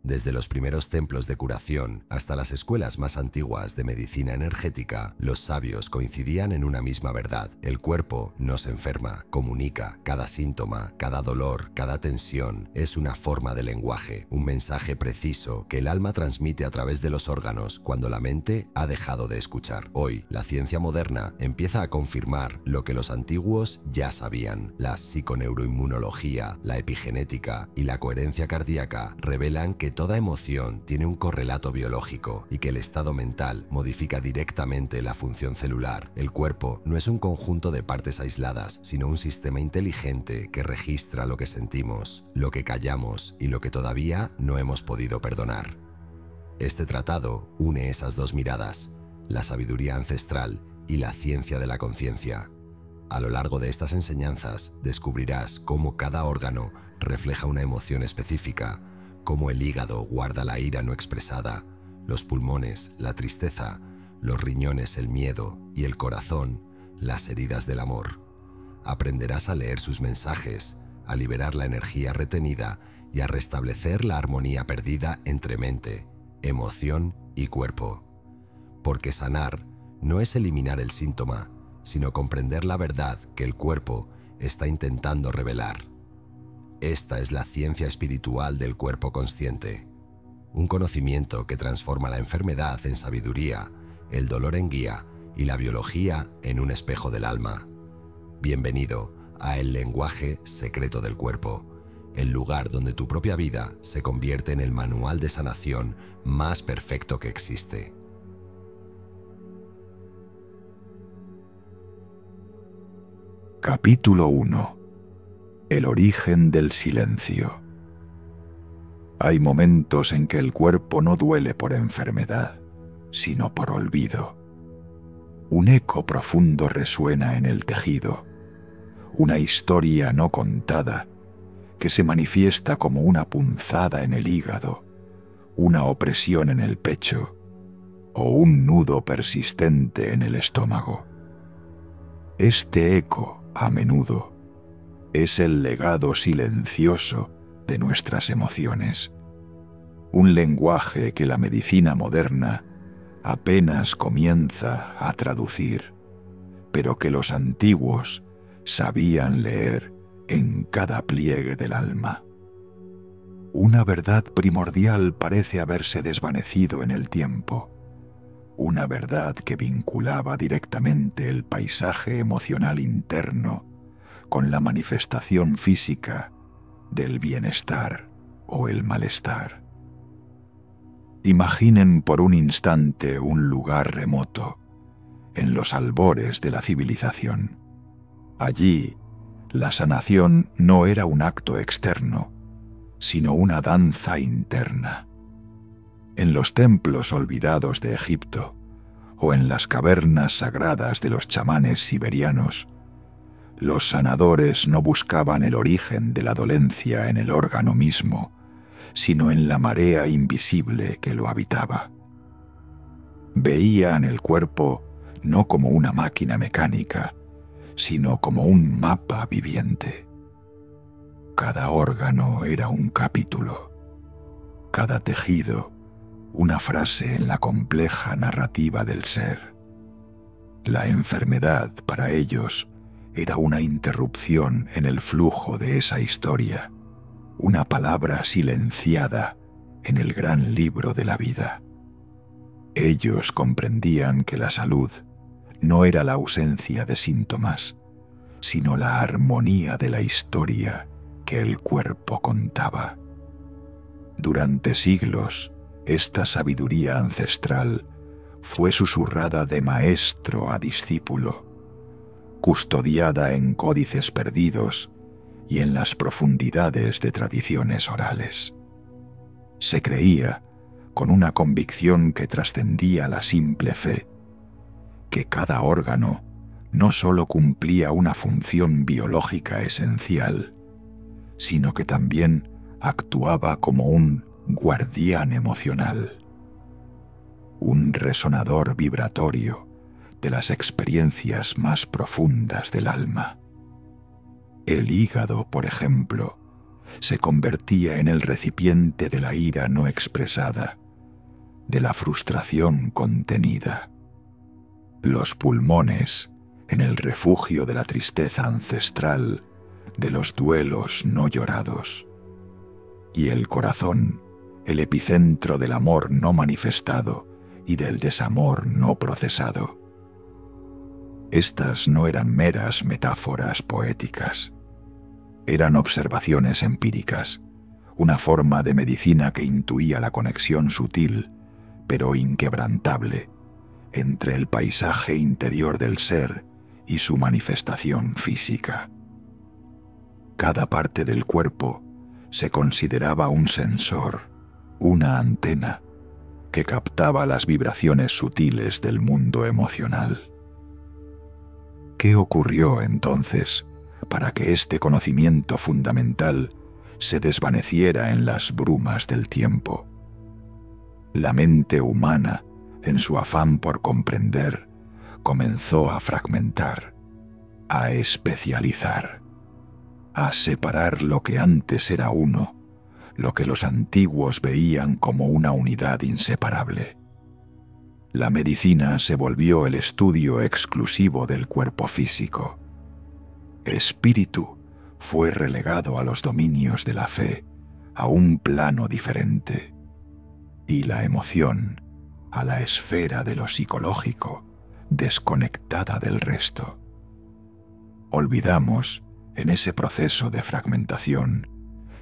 Desde los primeros templos de curación hasta las escuelas más antiguas de medicina energética, los sabios coincidían en una misma verdad. El cuerpo no se enferma, comunica. Cada síntoma, cada dolor, cada tensión es una forma de lenguaje, un mensaje preciso que el alma transmite a través de los órganos cuando la mente ha dejado de escuchar. Hoy, la ciencia moderna empieza a confirmar lo que los antiguos ya sabían. La psiconeuroinmunología, la epigenética y la coherencia cardíaca revelan que toda emoción tiene un correlato biológico y que el estado mental modifica directamente la función celular. El cuerpo no es un conjunto de partes aisladas, sino un sistema inteligente que registra lo que sentimos, lo que callamos y lo que todavía no hemos podido perdonar. Este tratado une esas dos miradas, la sabiduría ancestral y la ciencia de la conciencia. A lo largo de estas enseñanzas descubrirás cómo cada órgano refleja una emoción específica, cómo el hígado guarda la ira no expresada, los pulmones, la tristeza, los riñones, el miedo y el corazón, las heridas del amor. Aprenderás a leer sus mensajes, a liberar la energía retenida y a restablecer la armonía perdida entre mente, emoción y cuerpo. Porque sanar no es eliminar el síntoma, sino comprender la verdad que el cuerpo está intentando revelar. Esta es la ciencia espiritual del cuerpo consciente, un conocimiento que transforma la enfermedad en sabiduría, el dolor en guía y la biología en un espejo del alma. Bienvenido a El lenguaje secreto del cuerpo, el lugar donde tu propia vida se convierte en el manual de sanación más perfecto que existe. Capítulo 1. El origen del silencio. Hay momentos en que el cuerpo no duele por enfermedad, sino por olvido. Un eco profundo resuena en el tejido, una historia no contada que se manifiesta como una punzada en el hígado, una opresión en el pecho o un nudo persistente en el estómago. Este eco, a menudo, es el legado silencioso de nuestras emociones, un lenguaje que la medicina moderna apenas comienza a traducir, pero que los antiguos sabían leer en cada pliegue del alma. Una verdad primordial parece haberse desvanecido en el tiempo, una verdad que vinculaba directamente el paisaje emocional interno con la manifestación física del bienestar o el malestar. Imaginen por un instante un lugar remoto, en los albores de la civilización. Allí, la sanación no era un acto externo, sino una danza interna. En los templos olvidados de Egipto o en las cavernas sagradas de los chamanes siberianos, los sanadores no buscaban el origen de la dolencia en el órgano mismo, sino en la marea invisible que lo habitaba. Veían el cuerpo no como una máquina mecánica, sino como un mapa viviente. Cada órgano era un capítulo, cada tejido una frase en la compleja narrativa del ser. La enfermedad, para ellos, era una interrupción en el flujo de esa historia, una palabra silenciada en el gran libro de la vida. Ellos comprendían que la salud no era la ausencia de síntomas, sino la armonía de la historia que el cuerpo contaba. Durante siglos, esta sabiduría ancestral fue susurrada de maestro a discípulo, custodiada en códices perdidos y en las profundidades de tradiciones orales. Se creía, con una convicción que trascendía la simple fe, que cada órgano no solo cumplía una función biológica esencial, sino que también actuaba como un guardián emocional, un resonador vibratorio de las experiencias más profundas del alma. El hígado, por ejemplo, se convertía en el recipiente de la ira no expresada, de la frustración contenida. Los pulmones, en el refugio de la tristeza ancestral, de los duelos no llorados. Y el corazón, el epicentro del amor no manifestado y del desamor no procesado. Estas no eran meras metáforas poéticas. Eran observaciones empíricas, una forma de medicina que intuía la conexión sutil, pero inquebrantable, entre el paisaje interior del ser y su manifestación física. Cada parte del cuerpo se consideraba un sensor, una antena, que captaba las vibraciones sutiles del mundo emocional. ¿Qué ocurrió entonces para que este conocimiento fundamental se desvaneciera en las brumas del tiempo? La mente humana, en su afán por comprender, comenzó a fragmentar, a especializar, a separar lo que antes era uno, lo que los antiguos veían como una unidad inseparable. La medicina se volvió el estudio exclusivo del cuerpo físico. El espíritu fue relegado a los dominios de la fe, a un plano diferente, y la emoción a la esfera de lo psicológico, desconectada del resto. Olvidamos, en ese proceso de fragmentación,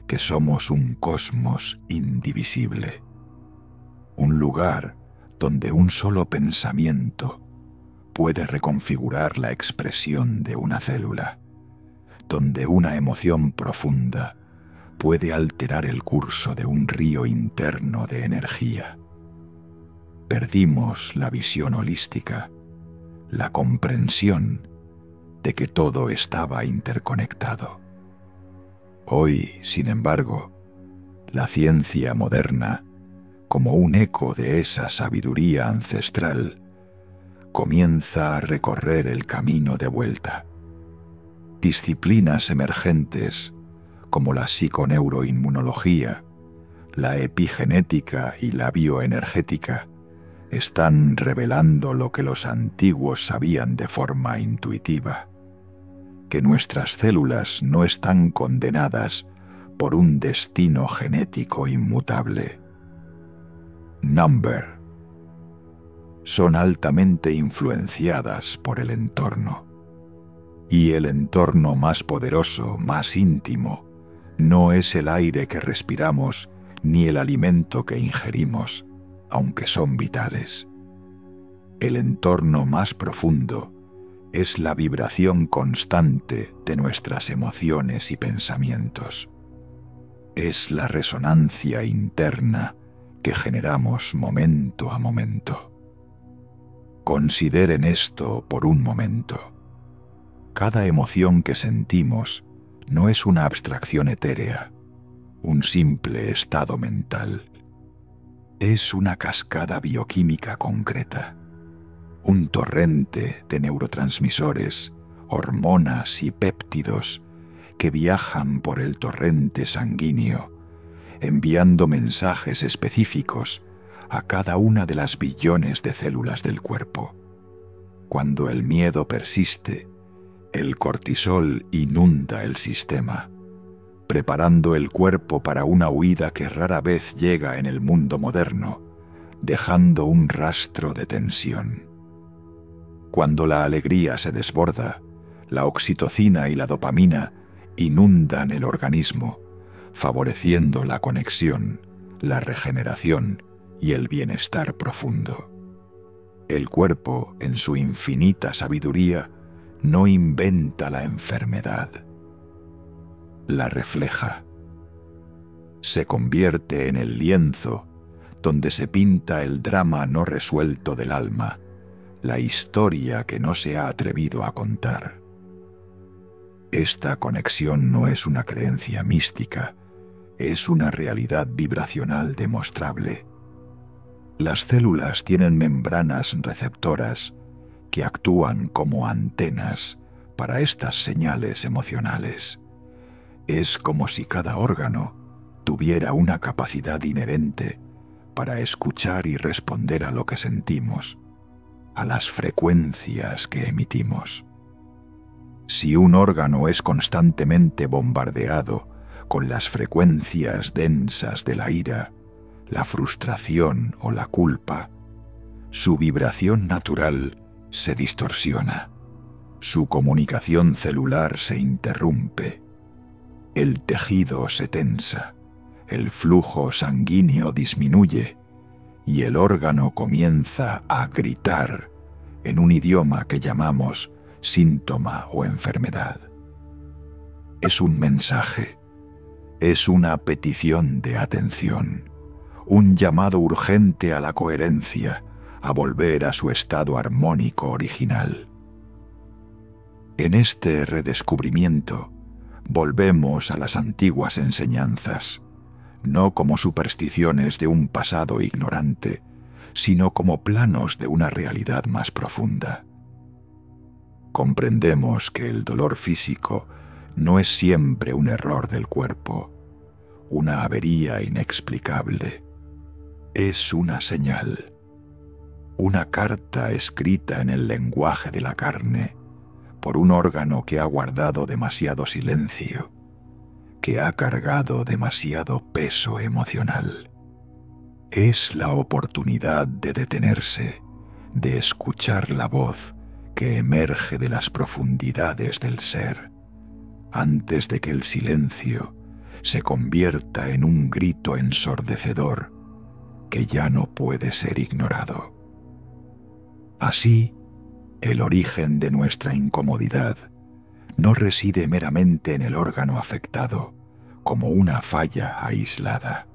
que somos un cosmos indivisible, un lugar donde un solo pensamiento puede reconfigurar la expresión de una célula, donde una emoción profunda puede alterar el curso de un río interno de energía. Perdimos la visión holística, la comprensión de que todo estaba interconectado. Hoy, sin embargo, la ciencia moderna, como un eco de esa sabiduría ancestral, comienza a recorrer el camino de vuelta. Disciplinas emergentes como la psiconeuroinmunología, la epigenética y la bioenergética están revelando lo que los antiguos sabían de forma intuitiva, que nuestras células no están condenadas por un destino genético inmutable. Number son altamente influenciadas por el entorno. Y el entorno más poderoso, más íntimo, no es el aire que respiramos ni el alimento que ingerimos, aunque son vitales. El entorno más profundo es la vibración constante de nuestras emociones y pensamientos. Es la resonancia interna que generamos momento a momento. Consideren esto por un momento. Cada emoción que sentimos no es una abstracción etérea, un simple estado mental. Es una cascada bioquímica concreta, un torrente de neurotransmisores, hormonas y péptidos que viajan por el torrente sanguíneo, enviando mensajes específicos a cada una de las billones de células del cuerpo. Cuando el miedo persiste, el cortisol inunda el sistema, preparando el cuerpo para una huida que rara vez llega en el mundo moderno, dejando un rastro de tensión. Cuando la alegría se desborda, la oxitocina y la dopamina inundan el organismo, favoreciendo la conexión, la regeneración y el bienestar profundo. El cuerpo, en su infinita sabiduría, no inventa la enfermedad, la refleja. Se convierte en el lienzo donde se pinta el drama no resuelto del alma, la historia que no se ha atrevido a contar. Esta conexión no es una creencia mística, es una realidad vibracional demostrable. Las células tienen membranas receptoras que actúan como antenas para estas señales emocionales. Es como si cada órgano tuviera una capacidad inherente para escuchar y responder a lo que sentimos, a las frecuencias que emitimos. Si un órgano es constantemente bombardeado con las frecuencias densas de la ira, la frustración o la culpa, su vibración natural se distorsiona, su comunicación celular se interrumpe, el tejido se tensa, el flujo sanguíneo disminuye y el órgano comienza a gritar en un idioma que llamamos síntoma o enfermedad. Es un mensaje, es una petición de atención, un llamado urgente a la coherencia, a volver a su estado armónico original. En este redescubrimiento, volvemos a las antiguas enseñanzas, no como supersticiones de un pasado ignorante, sino como planos de una realidad más profunda. Comprendemos que el dolor físico no es siempre un error del cuerpo, una avería inexplicable. Es una señal, una carta escrita en el lenguaje de la carne por un órgano que ha guardado demasiado silencio, que ha cargado demasiado peso emocional. Es la oportunidad de detenerse, de escuchar la voz que emerge de las profundidades del ser, antes de que el silencio se convierta en un grito ensordecedor que ya no puede ser ignorado. Así, el origen de nuestra incomodidad no reside meramente en el órgano afectado, como una falla aislada.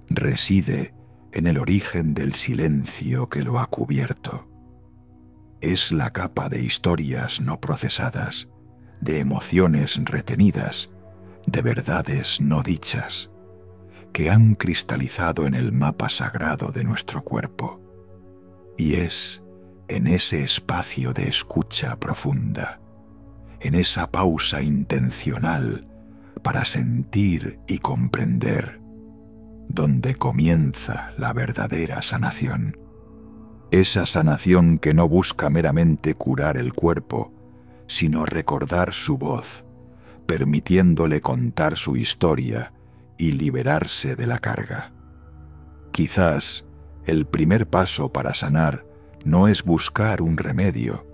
Reside en el origen del silencio que lo ha cubierto. Es la capa de historias no procesadas, de emociones retenidas, de verdades no dichas, que han cristalizado en el mapa sagrado de nuestro cuerpo. Y es en ese espacio de escucha profunda, en esa pausa intencional para sentir y comprender, donde comienza la verdadera sanación. Esa sanación que no busca meramente curar el cuerpo, sino recordar su voz, permitiéndole contar su historia y liberarse de la carga. Quizás el primer paso para sanar no es buscar un remedio,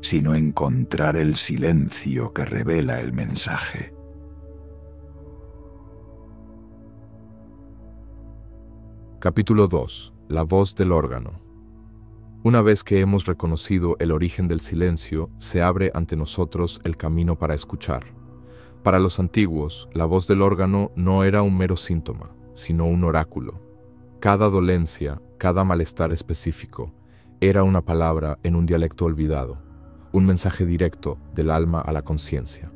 sino encontrar el silencio que revela el mensaje. Capítulo 2. La voz del órgano. Una vez que hemos reconocido el origen del silencio, se abre ante nosotros el camino para escuchar. Para los antiguos, la voz del órgano no era un mero síntoma, sino un oráculo. Cada dolencia, cada malestar específico, era una palabra en un dialecto olvidado, un mensaje directo del alma a la conciencia.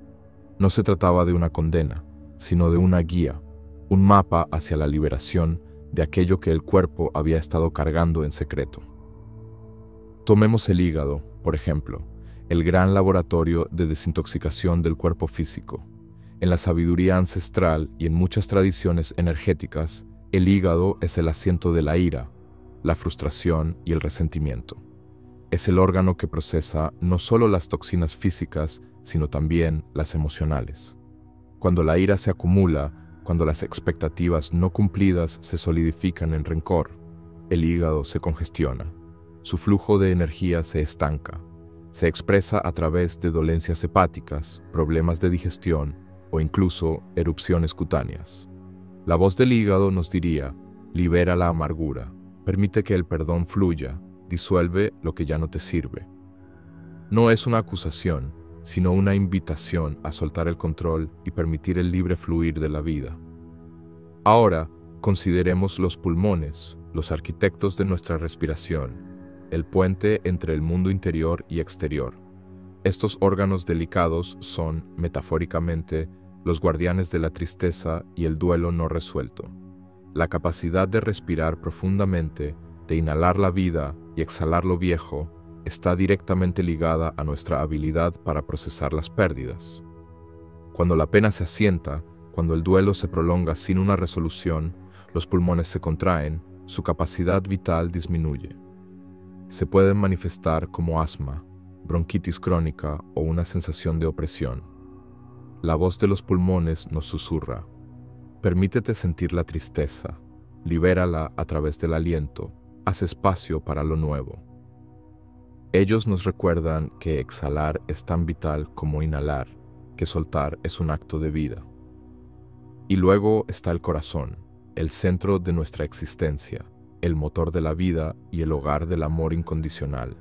No se trataba de una condena, sino de una guía, un mapa hacia la liberación de aquello que el cuerpo había estado cargando en secreto. Tomemos el hígado, por ejemplo, el gran laboratorio de desintoxicación del cuerpo físico. En la sabiduría ancestral y en muchas tradiciones energéticas, el hígado es el asiento de la ira, la frustración y el resentimiento. Es el órgano que procesa no solo las toxinas físicas, sino también las emocionales. Cuando la ira se acumula, cuando las expectativas no cumplidas se solidifican en rencor, el hígado se congestiona. Su flujo de energía se estanca. Se expresa a través de dolencias hepáticas, problemas de digestión o incluso erupciones cutáneas. La voz del hígado nos diría: libera la amargura, permite que el perdón fluya, disuelve lo que ya no te sirve. No es una acusación, sino una invitación a soltar el control y permitir el libre fluir de la vida. Ahora, consideremos los pulmones, los arquitectos de nuestra respiración, el puente entre el mundo interior y exterior. Estos órganos delicados son, metafóricamente, los guardianes de la tristeza y el duelo no resuelto. La capacidad de respirar profundamente, de inhalar la vida y exhalar lo viejo, está directamente ligada a nuestra habilidad para procesar las pérdidas. Cuando la pena se asienta, cuando el duelo se prolonga sin una resolución, los pulmones se contraen, su capacidad vital disminuye. Se pueden manifestar como asma, bronquitis crónica o una sensación de opresión. La voz de los pulmones nos susurra: permítete sentir la tristeza, libérala a través del aliento, haz espacio para lo nuevo. Ellos nos recuerdan que exhalar es tan vital como inhalar, que soltar es un acto de vida. Y luego está el corazón, el centro de nuestra existencia, el motor de la vida y el hogar del amor incondicional,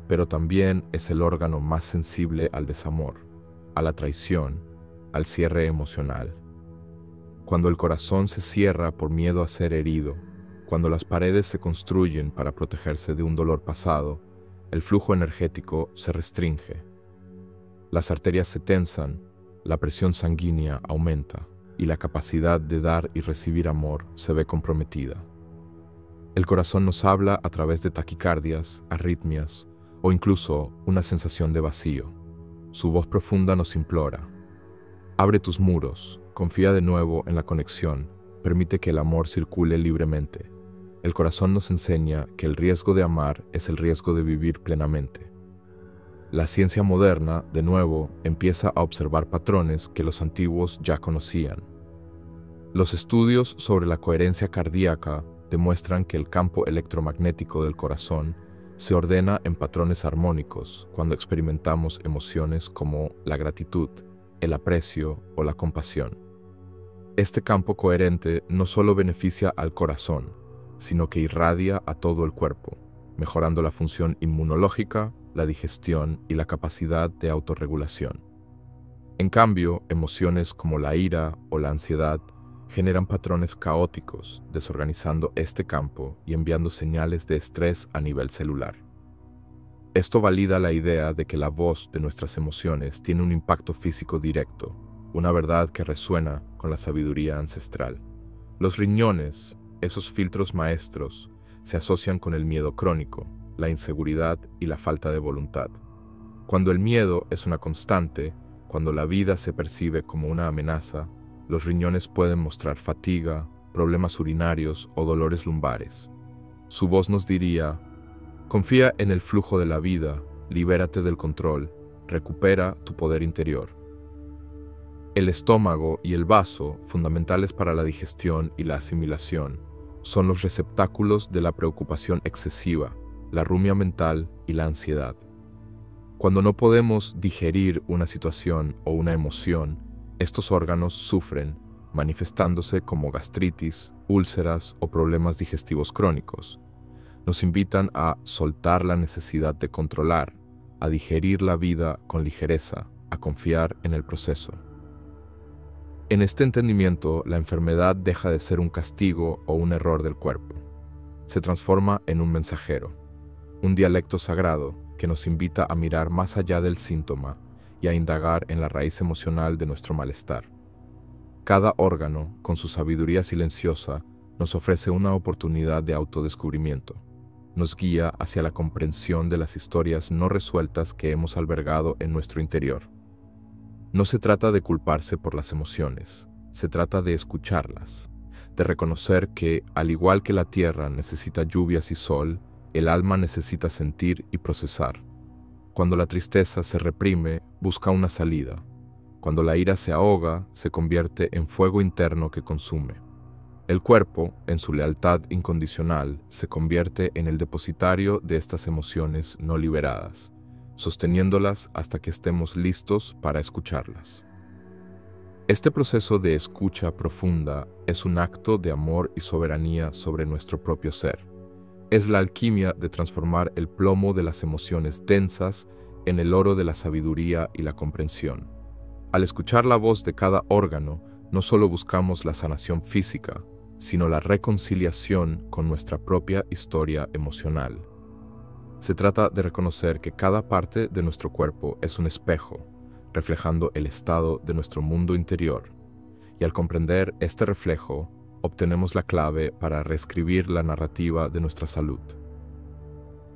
pero también es el órgano más sensible al desamor, a la traición, al cierre emocional. Cuando el corazón se cierra por miedo a ser herido, cuando las paredes se construyen para protegerse de un dolor pasado, el flujo energético se restringe. Las arterias se tensan, la presión sanguínea aumenta y la capacidad de dar y recibir amor se ve comprometida. El corazón nos habla a través de taquicardias, arritmias o incluso una sensación de vacío. Su voz profunda nos implora: abre tus muros, confía de nuevo en la conexión, permite que el amor circule libremente. El corazón nos enseña que el riesgo de amar es el riesgo de vivir plenamente. La ciencia moderna, de nuevo, empieza a observar patrones que los antiguos ya conocían. Los estudios sobre la coherencia cardíaca demuestran que el campo electromagnético del corazón se ordena en patrones armónicos cuando experimentamos emociones como la gratitud, el aprecio o la compasión. Este campo coherente no solo beneficia al corazón, sino que irradia a todo el cuerpo, mejorando la función inmunológica, la digestión y la capacidad de autorregulación. En cambio, emociones como la ira o la ansiedad generan patrones caóticos, desorganizando este campo y enviando señales de estrés a nivel celular. Esto valida la idea de que la voz de nuestras emociones tiene un impacto físico directo, una verdad que resuena con la sabiduría ancestral. Los riñones, esos filtros maestros, se asocian con el miedo crónico, la inseguridad y la falta de voluntad. Cuando el miedo es una constante, cuando la vida se percibe como una amenaza, los riñones pueden mostrar fatiga, problemas urinarios o dolores lumbares. Su voz nos diría: confía en el flujo de la vida, libérate del control, recupera tu poder interior. El estómago y el vaso, fundamentales para la digestión y la asimilación, son los receptáculos de la preocupación excesiva, la rumia mental y la ansiedad. Cuando no podemos digerir una situación o una emoción, estos órganos sufren, manifestándose como gastritis, úlceras o problemas digestivos crónicos. Nos invitan a soltar la necesidad de controlar, a digerir la vida con ligereza, a confiar en el proceso. En este entendimiento, la enfermedad deja de ser un castigo o un error del cuerpo. Se transforma en un mensajero, un dialecto sagrado que nos invita a mirar más allá del síntoma y a indagar en la raíz emocional de nuestro malestar. Cada órgano, con su sabiduría silenciosa, nos ofrece una oportunidad de autodescubrimiento. Nos guía hacia la comprensión de las historias no resueltas que hemos albergado en nuestro interior. No se trata de culparse por las emociones, se trata de escucharlas, de reconocer que, al igual que la tierra necesita lluvias y sol, el alma necesita sentir y procesar. Cuando la tristeza se reprime, busca una salida. Cuando la ira se ahoga, se convierte en fuego interno que consume. El cuerpo, en su lealtad incondicional, se convierte en el depositario de estas emociones no liberadas, sosteniéndolas hasta que estemos listos para escucharlas. Este proceso de escucha profunda es un acto de amor y soberanía sobre nuestro propio ser. Es la alquimia de transformar el plomo de las emociones densas en el oro de la sabiduría y la comprensión. Al escuchar la voz de cada órgano, no solo buscamos la sanación física, sino la reconciliación con nuestra propia historia emocional. Se trata de reconocer que cada parte de nuestro cuerpo es un espejo, reflejando el estado de nuestro mundo interior, y al comprender este reflejo, obtenemos la clave para reescribir la narrativa de nuestra salud.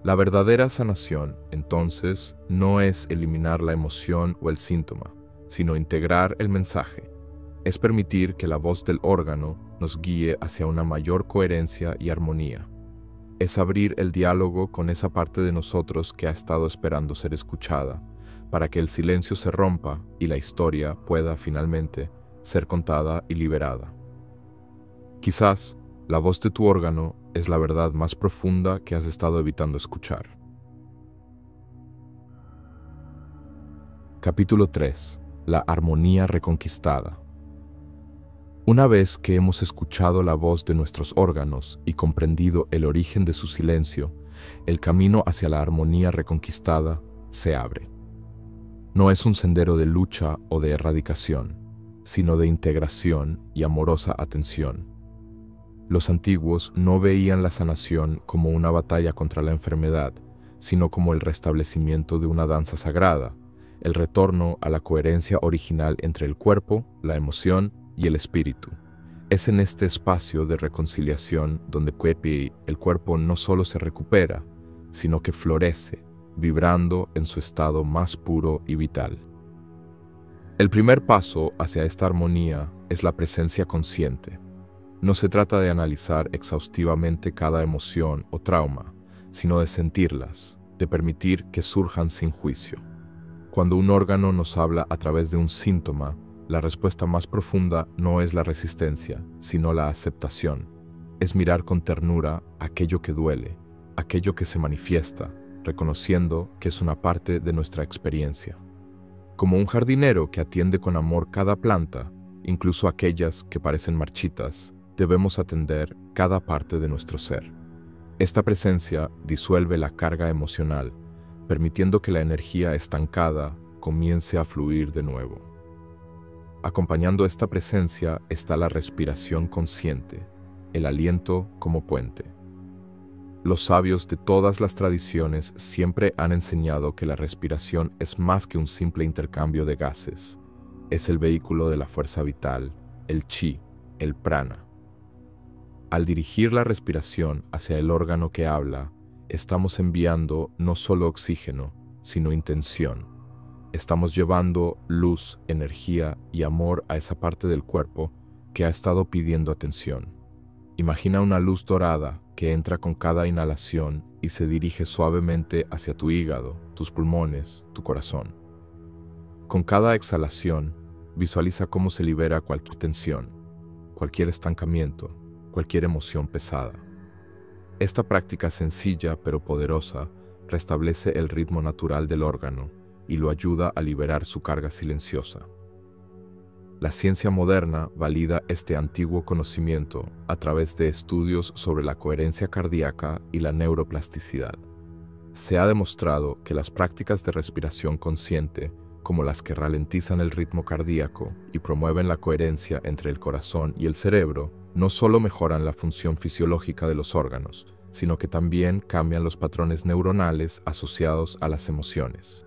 La verdadera sanación, entonces, no es eliminar la emoción o el síntoma, sino integrar el mensaje. Es permitir que la voz del órgano nos guíe hacia una mayor coherencia y armonía. Es abrir el diálogo con esa parte de nosotros que ha estado esperando ser escuchada, para que el silencio se rompa y la historia pueda finalmente ser contada y liberada. Quizás la voz de tu órgano es la verdad más profunda que has estado evitando escuchar. Capítulo 3. La armonía reconquistada. Una vez que hemos escuchado la voz de nuestros órganos y comprendido el origen de su silencio, el camino hacia la armonía reconquistada se abre. No es un sendero de lucha o de erradicación, sino de integración y amorosa atención. Los antiguos no veían la sanación como una batalla contra la enfermedad, sino como el restablecimiento de una danza sagrada, el retorno a la coherencia original entre el cuerpo, la emoción y el espíritu. Es en este espacio de reconciliación donde el cuerpo no solo se recupera, sino que florece, vibrando en su estado más puro y vital. El primer paso hacia esta armonía es la presencia consciente. No se trata de analizar exhaustivamente cada emoción o trauma, sino de sentirlas, de permitir que surjan sin juicio. Cuando un órgano nos habla a través de un síntoma, la respuesta más profunda no es la resistencia, sino la aceptación. Es mirar con ternura aquello que duele, aquello que se manifiesta, reconociendo que es una parte de nuestra experiencia. Como un jardinero que atiende con amor cada planta, incluso aquellas que parecen marchitas, debemos atender cada parte de nuestro ser. Esta presencia disuelve la carga emocional, permitiendo que la energía estancada comience a fluir de nuevo. Acompañando esta presencia está la respiración consciente, el aliento como puente. Los sabios de todas las tradiciones siempre han enseñado que la respiración es más que un simple intercambio de gases. Es el vehículo de la fuerza vital, el chi, el prana. Al dirigir la respiración hacia el órgano que habla, estamos enviando no solo oxígeno, sino intención. Estamos llevando luz, energía y amor a esa parte del cuerpo que ha estado pidiendo atención. Imagina una luz dorada que entra con cada inhalación y se dirige suavemente hacia tu hígado, tus pulmones, tu corazón. Con cada exhalación, visualiza cómo se libera cualquier tensión, cualquier estancamiento, cualquier emoción pesada. Esta práctica sencilla pero poderosa restablece el ritmo natural del órgano y lo ayuda a liberar su carga silenciosa. La ciencia moderna valida este antiguo conocimiento a través de estudios sobre la coherencia cardíaca y la neuroplasticidad. Se ha demostrado que las prácticas de respiración consciente, como las que ralentizan el ritmo cardíaco y promueven la coherencia entre el corazón y el cerebro, no solo mejoran la función fisiológica de los órganos, sino que también cambian los patrones neuronales asociados a las emociones.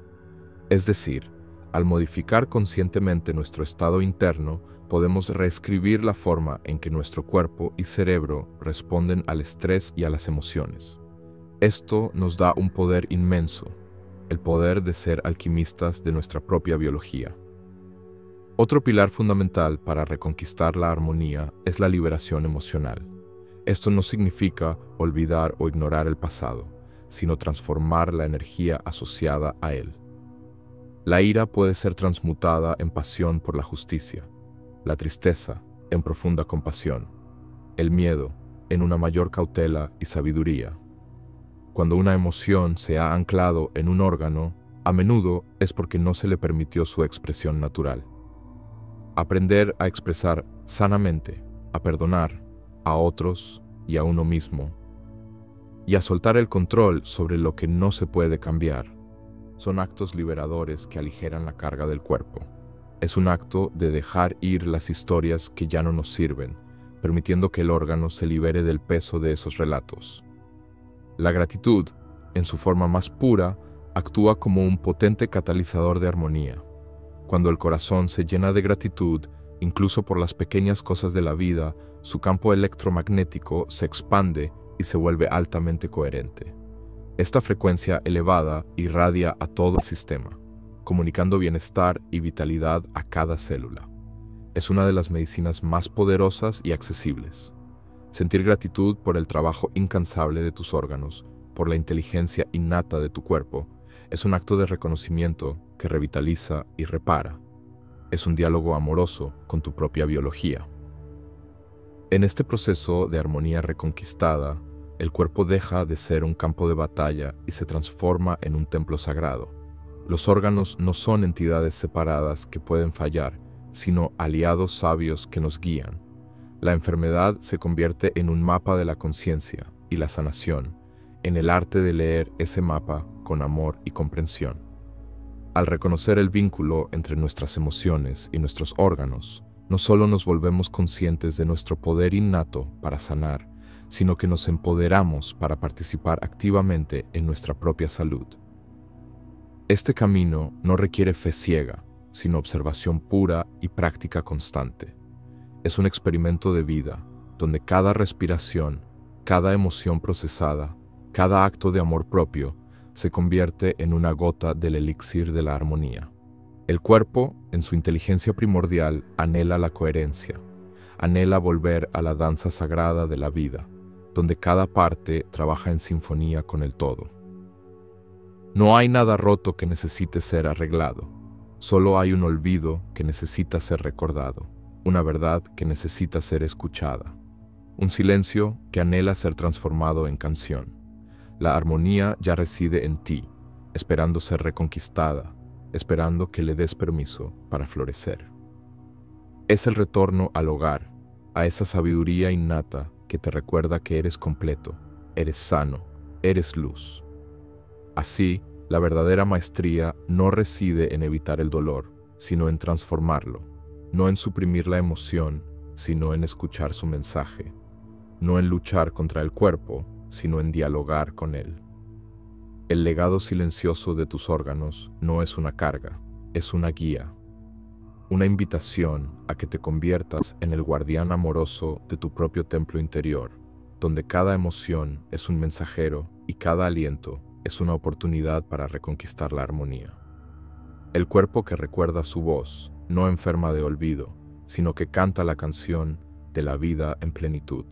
Es decir, al modificar conscientemente nuestro estado interno, podemos reescribir la forma en que nuestro cuerpo y cerebro responden al estrés y a las emociones. Esto nos da un poder inmenso, el poder de ser alquimistas de nuestra propia biología. Otro pilar fundamental para reconquistar la armonía es la liberación emocional. Esto no significa olvidar o ignorar el pasado, sino transformar la energía asociada a él. La ira puede ser transmutada en pasión por la justicia, la tristeza en profunda compasión, el miedo en una mayor cautela y sabiduría. Cuando una emoción se ha anclado en un órgano, a menudo es porque no se le permitió su expresión natural. Aprender a expresar sanamente, a perdonar a otros y a uno mismo, y a soltar el control sobre lo que no se puede cambiar, son actos liberadores que aligeran la carga del cuerpo. Es un acto de dejar ir las historias que ya no nos sirven, permitiendo que el órgano se libere del peso de esos relatos. La gratitud, en su forma más pura, actúa como un potente catalizador de armonía. Cuando el corazón se llena de gratitud, incluso por las pequeñas cosas de la vida, su campo electromagnético se expande y se vuelve altamente coherente. Esta frecuencia elevada irradia a todo el sistema. comunicando bienestar y vitalidad a cada célula. Es una de las medicinas más poderosas y accesibles. Sentir gratitud por el trabajo incansable de tus órganos, por la inteligencia innata de tu cuerpo, es un acto de reconocimiento que revitaliza y repara. Es un diálogo amoroso con tu propia biología. En este proceso de armonía reconquistada, el cuerpo deja de ser un campo de batalla y se transforma en un templo sagrado. Los órganos no son entidades separadas que pueden fallar, sino aliados sabios que nos guían. La enfermedad se convierte en un mapa de la conciencia y la sanación, en el arte de leer ese mapa con amor y comprensión. Al reconocer el vínculo entre nuestras emociones y nuestros órganos, no solo nos volvemos conscientes de nuestro poder innato para sanar, sino que nos empoderamos para participar activamente en nuestra propia salud. Este camino no requiere fe ciega, sino observación pura y práctica constante. Es un experimento de vida, donde cada respiración, cada emoción procesada, cada acto de amor propio, se convierte en una gota del elixir de la armonía. El cuerpo, en su inteligencia primordial, anhela la coherencia, anhela volver a la danza sagrada de la vida, donde cada parte trabaja en sinfonía con el todo. No hay nada roto que necesite ser arreglado, solo hay un olvido que necesita ser recordado, una verdad que necesita ser escuchada, un silencio que anhela ser transformado en canción. La armonía ya reside en ti, esperando ser reconquistada, esperando que le des permiso para florecer. Es el retorno al hogar, a esa sabiduría innata que te recuerda que eres completo, eres sano, eres luz. Así, la verdadera maestría no reside en evitar el dolor, sino en transformarlo, no en suprimir la emoción, sino en escuchar su mensaje, no en luchar contra el cuerpo, sino en dialogar con él. El legado silencioso de tus órganos no es una carga, es una guía, una invitación a que te conviertas en el guardián amoroso de tu propio templo interior, donde cada emoción es un mensajero y cada aliento es una oportunidad para reconquistar la armonía. El cuerpo que recuerda su voz no enferma de olvido, sino que canta la canción de la vida en plenitud.